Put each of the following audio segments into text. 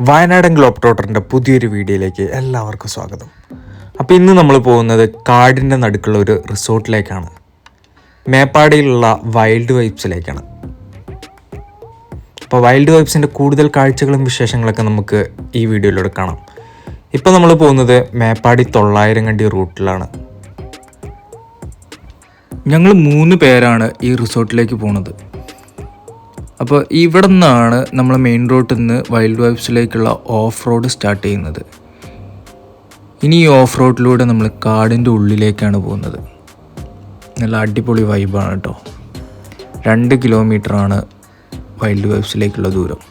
വയനാടൻ ഗ്ലോബ് ട്രോട്ടറിൻ്റെ പുതിയൊരു വീഡിയോയിലേക്ക് എല്ലാവർക്കും സ്വാഗതം. അപ്പോൾ ഇന്ന് നമ്മൾ പോകുന്നത് കാടിൻ്റെ നടുക്കുള്ള ഒരു റിസോർട്ടിലേക്കാണ്. മേപ്പാടിയിലുള്ള വൈൽഡ് വൈബ്സിലേക്കാണ്. അപ്പോൾ വൈൽഡ് വൈബ്സിൻ്റെ കൂടുതൽ കാഴ്ചകളും വിശേഷങ്ങളൊക്കെ നമുക്ക് ഈ വീഡിയോയിലൂടെ കാണാം. ഇപ്പോൾ നമ്മൾ പോകുന്നത് മേപ്പാടി 900 കണ്ടി റൂട്ടിലാണ്. ഞങ്ങൾ 3 പേരാണ് ഈ റിസോർട്ടിലേക്ക് പോകുന്നത്. അപ്പോൾ ഇവിടെ നിന്നാണ് നമ്മൾ മെയിൻ റോഡിൽ നിന്ന് വൈൽഡ് വൈബ്സിലേക്കുള്ള ഓഫ് റോഡ് സ്റ്റാർട്ട് ചെയ്യുന്നത്. ഇനി ഈ ഓഫ് റോഡിലൂടെ നമ്മൾ കാടിൻ്റെ ഉള്ളിലേക്കാണ് പോകുന്നത്. നല്ല അടിപൊളി വൈബാണ് കേട്ടോ. 2 കിലോമീറ്ററാണ് വൈൽഡ് വൈബ്സിലേക്കുള്ള ദൂരം.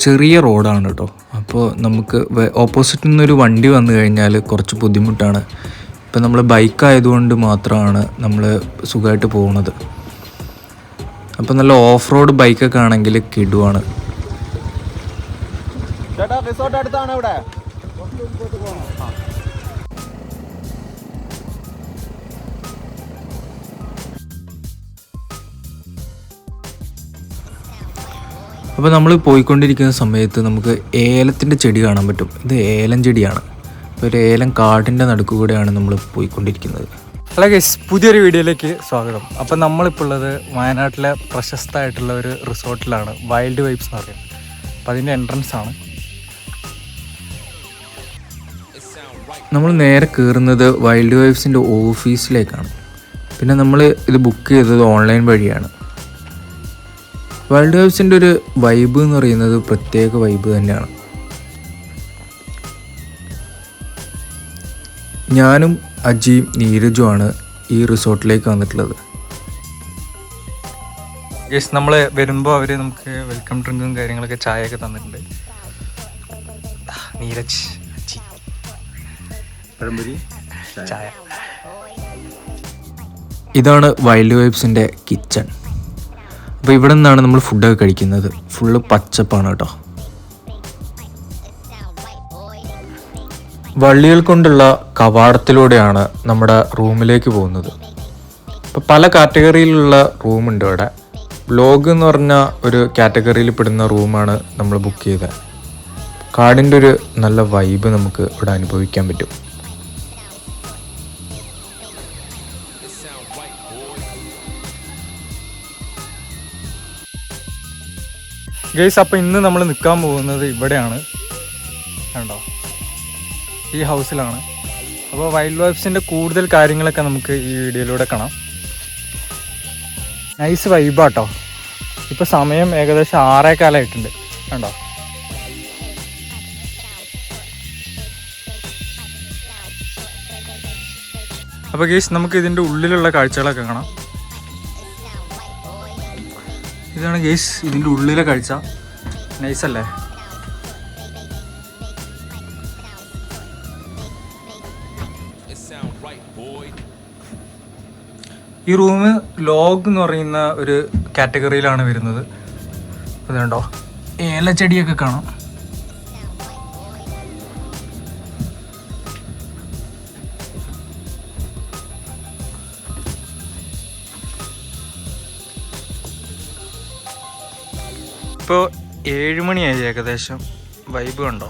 ചെറിയ റോഡാണ് കേട്ടോ. അപ്പോൾ നമുക്ക് ഓപ്പോസിറ്റിൽ നിന്നൊരു വണ്ടി വന്നു കഴിഞ്ഞാൽ കുറച്ച് ബുദ്ധിമുട്ടാണ്. ഇപ്പം നമ്മൾ ബൈക്കായതുകൊണ്ട് മാത്രമാണ് നമ്മൾ സുഖമായിട്ട് പോകുന്നത്. അപ്പോൾ നല്ല ഓഫ് റോഡ് ബൈക്കൊക്കെ ആണെങ്കിൽ കിടുവാണ്. റിസോർട്ട് അടുത്താണ് ഇവിടെ. അപ്പോൾ നമ്മൾ പോയിക്കൊണ്ടിരിക്കുന്ന സമയത്ത് നമുക്ക് ഏലത്തിൻ്റെ ചെടി കാണാൻ പറ്റും. ഇത് ഏലം ചെടിയാണ്. അപ്പോൾ ഒരു ഏലം കാടിൻ്റെ നടുക്കുകൂടെയാണ് നമ്മൾ പോയിക്കൊണ്ടിരിക്കുന്നത്. ഹലോ ഗൈസ്, പുതിയൊരു വീഡിയോയിലേക്ക് സ്വാഗതം. അപ്പോൾ നമ്മളിപ്പോൾ ഉള്ളത് വയനാട്ടിലെ പ്രശസ്തമായിട്ടുള്ള ഒരു റിസോർട്ടിലാണ്, വൈൽഡ് വൈബ്സ് എന്ന് പറയുന്നത്. അപ്പോൾ അതിൻ്റെ എൻട്രൻസ് ആണ്. നമ്മൾ നേരെ കയറുന്നത് വൈൽഡ് വൈബ്സിൻ്റെ ഓഫീസിലേക്കാണ്. പിന്നെ നമ്മൾ ഇത് ബുക്ക് ചെയ്തത് ഓൺലൈൻ വഴിയാണ്. വൈൽഡ് വൈബ്സിൻ്റെ ഒരു വൈബ് എന്ന് പറയുന്നത് പ്രത്യേക വൈബ് തന്നെയാണ്. ഞാനും അജിയും നീരജുമാണ് ഈ റിസോർട്ടിലേക്ക് വന്നിട്ടുള്ളത്. യെസ്, നമ്മൾ വരുമ്പോൾ അവർ നമുക്ക് വെൽക്കം ഡ്രിങ്കും കാര്യങ്ങളൊക്കെ ചായയൊക്കെ തന്നിട്ടുണ്ട്. നീരജ്, അജി, പഴംപൊരി, ചായ. ഇതാണ് വൈൽഡ് വൈബ്സിൻ്റെ കിച്ചൺ. അപ്പോൾ ഇവിടെ നിന്നാണ് നമ്മൾ ഫുഡൊക്കെ കഴിക്കുന്നത്. ഫുള്ള് പച്ചപ്പാണ് കേട്ടോ. വള്ളികൾ കൊണ്ടുള്ള കവാടത്തിലൂടെയാണ് നമ്മുടെ റൂമിലേക്ക് പോകുന്നത്. ഇപ്പോൾ പല കാറ്റഗറിയിലുള്ള റൂമുണ്ട് ഇവിടെ. വ്ലോഗ് എന്ന് പറഞ്ഞ ഒരു കാറ്റഗറിയിൽ പെടുന്ന റൂമാണ് നമ്മൾ ബുക്ക് ചെയ്തത്. കാടിൻ്റെ ഒരു നല്ല വൈബ് നമുക്ക് ഇവിടെ അനുഭവിക്കാൻ പറ്റും. ഗൈസ്, അപ്പോൾ ഇന്ന് നമ്മൾ നിൽക്കാൻ പോകുന്നത് ഇവിടെയാണ്. കണ്ടോ, ഈ ഹൗസിലാണ്. അപ്പോൾ വൈൽഡ് വൈബ്സിൻ്റെ കൂടുതൽ കാര്യങ്ങളൊക്കെ നമുക്ക് ഈ വീഡിയോയിലൂടെ കാണാം. നൈസ് വൈബാട്ടോ. ഇപ്പോൾ സമയം ഏകദേശം 6:15 കണ്ടോ. അപ്പോൾ ഗൈസ്, നമുക്ക് ഇതിൻ്റെ ഉള്ളിലുള്ള കാഴ്ചകളൊക്കെ കാണാം. ഇതാണ് ഗൈസ് ഇതിൻ്റെ ഉള്ളിലെ കാഴ്ച. നൈസല്ലേ? ഈ റൂം ലോഗ് എന്ന് പറയുന്ന ഒരു കാറ്റഗറിയിലാണ് വരുന്നത്. അതുകൊണ്ടോ ഏലച്ചെടിയൊക്കെ കാണാം. ഇപ്പോൾ 7 മണിയായി ഏകദേശം. വൈബ് കണ്ടോ,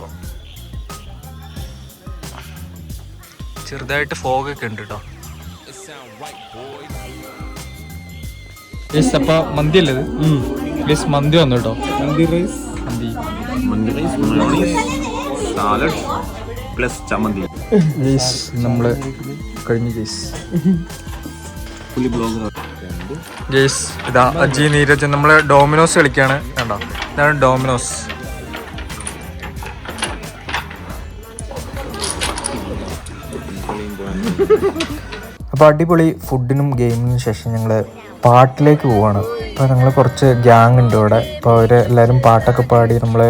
ചെറുതായിട്ട് ഫോഗൊക്കെ ഉണ്ട് കേട്ടോ. അപ്പോൾ മന്തി അല്ലേ ഇത്? മന്തി വന്നു കേട്ടോ. നമ്മൾ കഴിഞ്ഞു ഗേസ്. ഇതാ അജി, നീരജ്, നമ്മൾ ഡോമിനോസ് കളിക്കുകയാണ്. കണ്ടോ, ഇതാണ് ഡോമിനോസ്. അപ്പോൾ അടിപൊളി ഫുഡിനും ഗെയിമിനും ശേഷം ഞങ്ങൾ പാട്ടിലേക്ക് പോവാണ്. അപ്പോൾ ഞങ്ങൾ കുറച്ച് ഗ്യാങ് ഉണ്ട് ഇവിടെ. അപ്പോൾ അവർ എല്ലാവരും പാട്ടൊക്കെ പാടി നമ്മൾ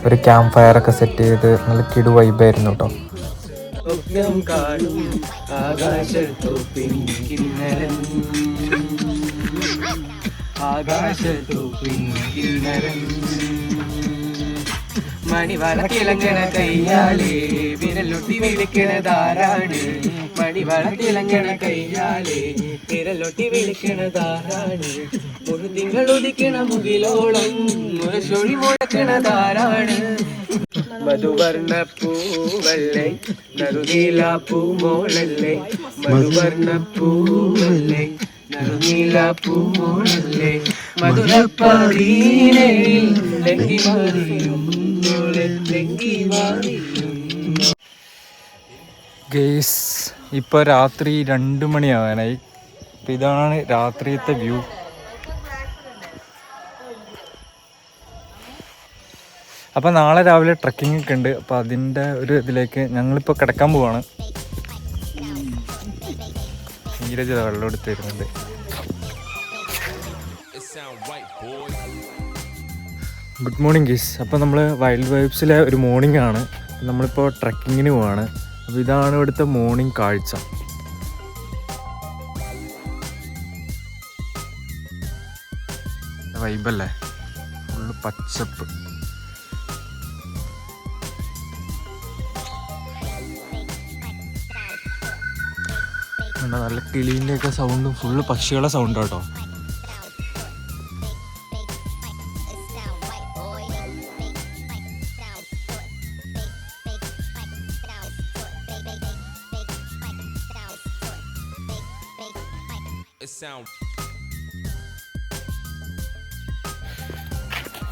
ഒരു ക്യാമ്പ് ഫയറൊക്കെ സെറ്റ് ചെയ്ത് നല്ല കിടു വൈബായിരുന്നു കേട്ടോ. മണിവള തിളങ്ങണ കയ്യാലേ വിരലൊട്ടി വിളിക്കണതാരാണ് മണിവള തിളങ്ങണ കയ്യാലേ വിരലൊട്ടി വിളിക്കണതാരാണ് മുഴുതിങ്കൾ ഉദിക്കണ മുകിലോളം മുരശൊഴി മുഴക്കണതാരാണ് മധുവർണ്ണ പൂവല്ലേ നറുനീല പൂമോളല്ലേ മധുവർണ്ണ പൂവല്ലേ നറുനീല പൂമോളല്ലേ മധുരപ്പറീനയിൽ ലങ്കി മാറിയും ലങ്കി മാറിയും. ഗെയ്സ് ഇപ്പോൾ രാത്രി 2 മണിയാവാനായി. അപ്പോൾ ഇതാണ് രാത്രിയത്തെ വ്യൂ. അപ്പോൾ നാളെ രാവിലെ ട്രക്കിംഗ് ഒക്കെ ഉണ്ട്. അപ്പോൾ അതിൻ്റെ ഒരു ഇതിലേക്ക് ഞങ്ങളിപ്പോൾ കിടക്കാൻ പോവാണ്. നീരജ് വെള്ളം എടുത്ത് തരുന്നുണ്ട്. ഗുഡ് മോർണിംഗ് ഗീസ്. അപ്പോൾ നമ്മൾ വൈൽഡ് വൈബ്സിലെ ഒരു മോർണിംഗ് ആണ്. നമ്മളിപ്പോൾ ട്രക്കിങ്ങിന് പോവാണ്. അപ്പോൾ ഇതാണ് ഇവിടുത്തെ മോർണിംഗ് കാഴ്ച. വൈബല്ലേ, ഫുള്ള് പച്ചപ്പ്. നല്ല കിളീൻ്റെയൊക്കെ സൗണ്ടും ഫുള്ള് പക്ഷികളുടെ സൗണ്ട് കേട്ടോ.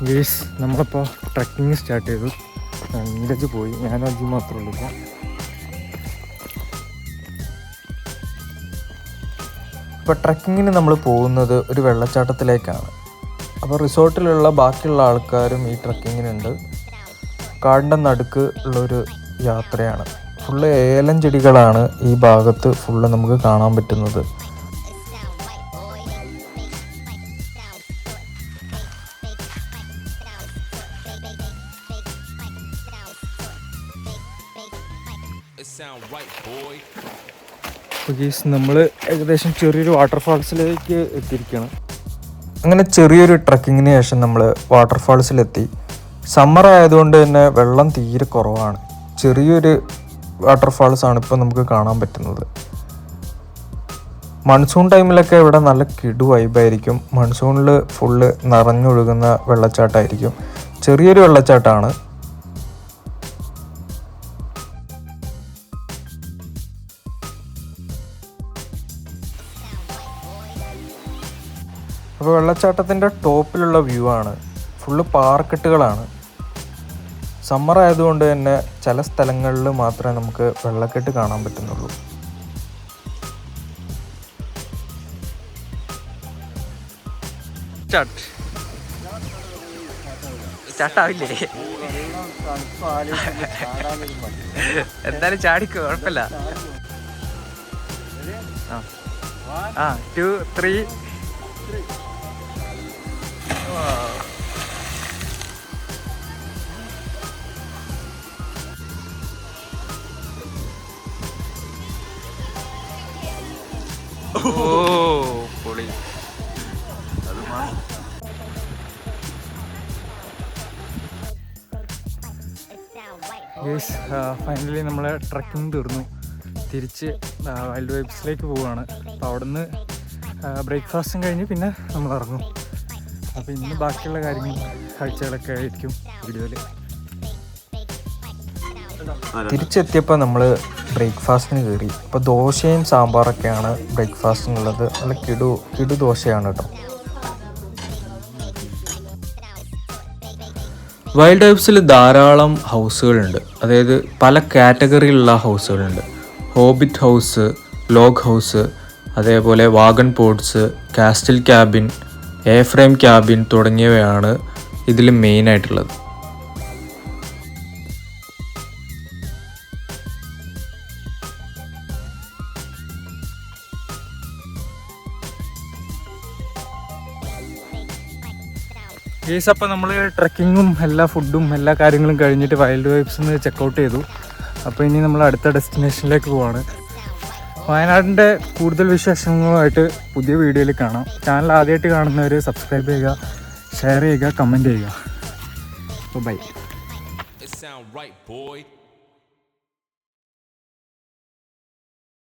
ഗേസ് നമ്മളിപ്പോൾ ട്രക്കിങ് സ്റ്റാർട്ട് ചെയ്തു. നീരജ് പോയി, ഞാൻ അജി മാത്രമേ ഉള്ളൂ ഇപ്പോൾ. ഇപ്പോൾ ട്രക്കിങ്ങിന് നമ്മൾ പോകുന്നത് ഒരു വെള്ളച്ചാട്ടത്തിലേക്കാണ്. അപ്പോൾ റിസോർട്ടിലുള്ള ബാക്കിയുള്ള ആൾക്കാരും ഈ ട്രക്കിങ്ങിനുണ്ട്. കാടിൻ്റെ നടുക്ക് ഉള്ളൊരു യാത്രയാണ്. ഫുള്ള് ഏലം ചെടികളാണ് ഈ ഭാഗത്ത് ഫുള്ള് നമുക്ക് കാണാൻ പറ്റുന്നത്. നമ്മൾ ഏകദേശം ചെറിയൊരു വാട്ടർഫാൾസിലേക്ക് എത്തിയിരിക്കുകയാണ്. അങ്ങനെ ചെറിയൊരു ട്രക്കിങ്ങിന് ശേഷം നമ്മൾ വാട്ടർഫാൾസിലെത്തി. സമ്മർ ആയതുകൊണ്ട് തന്നെ വെള്ളം തീരെ കുറവാണ്. ചെറിയൊരു വാട്ടർഫാൾസാണ് ഇപ്പോൾ നമുക്ക് കാണാൻ പറ്റുന്നത്. മൺസൂൺ ടൈമിലൊക്കെ ഇവിടെ നല്ല കിടു വൈബായിരിക്കും. മൺസൂണിൽ ഫുള്ള് നിറഞ്ഞൊഴുകുന്ന വെള്ളച്ചാട്ടമായിരിക്കും. ചെറിയൊരു വെള്ളച്ചാട്ടമാണ്. അപ്പോൾ വെള്ളച്ചാട്ടത്തിൻ്റെ ടോപ്പിലുള്ള വ്യൂ ആണ്. ഫുള്ള് പാറക്കെട്ടുകളാണ്. സമ്മർ ആയതുകൊണ്ട് തന്നെ ചില സ്ഥലങ്ങളിൽ മാത്രമേ നമുക്ക് വെള്ളക്കെട്ട് കാണാൻ പറ്റുന്നുള്ളൂ. സ്റ്റാർട്ടാവില്ലേ? എന്തായാലും ചാടിക്കോ, കുഴപ്പമില്ല. 2, 3. പൊളി. ഫൈനലി നമ്മളെ ട്രക്കിംഗ് തീർന്നു. തിരിച്ച് വൈൽഡ് വൈബ്സിലേക്ക് പോവുകയാണ്. അപ്പോൾ അവിടുന്ന് ബ്രേക്ക്ഫാസ്റ്റും കഴിഞ്ഞ് പിന്നെ നമ്മൾ ഇറങ്ങും. അപ്പോൾ ഇന്ന് ബാക്കിയുള്ള കാഴ്ചകളൊക്കെ ആയിരിക്കും വീഡിയോയിൽ. തിരിച്ചെത്തിയപ്പോൾ നമ്മൾ ബ്രേക്ക്ഫാസ്റ്റിന് കയറി. അപ്പോൾ ദോശയും സാമ്പാറൊക്കെയാണ് ബ്രേക്ക്ഫാസ്റ്റിനുള്ളത്. നല്ല കിടു ദോശയാണ് കേട്ടോ. വൈൽഡ് വൈബ്സിൽ ധാരാളം ഹൗസുകളുണ്ട്. അതായത് പല കാറ്റഗറിയിലുള്ള ഹൗസുകളുണ്ട്. ഹോബിറ്റ് ഹൗസ്, ലോഗ് ഹൗസ്, അതേപോലെ wagon pods, castle cabin, A frame cabin തുടങ്ങിയവയാണ് ഇതിൽ മെയിനായിട്ടുള്ളത്. ഗേസ്, അപ്പോൾ നമ്മൾ ട്രക്കിങ്ങും എല്ലാ ഫുഡും എല്ലാ കാര്യങ്ങളും കഴിഞ്ഞിട്ട് വൈൽഡ് വൈബ്സിൽ ചെക്കൗട്ട് ചെയ്തു. അപ്പോൾ ഇനി നമ്മൾ അടുത്ത ഡെസ്റ്റിനേഷനിലേക്ക് പോവാണ്. വയനാടിൻ്റെ കൂടുതൽ വിശേഷങ്ങളുമായിട്ട് പുതിയ വീഡിയോയിൽ കാണാം. ചാനൽ ആദ്യമായിട്ട് കാണുന്നവർ സബ്സ്ക്രൈബ് ചെയ്യുക, ഷെയർ ചെയ്യുക, കമൻറ്റ് ചെയ്യുക. അപ്പോൾ ബൈ. sound right, boy.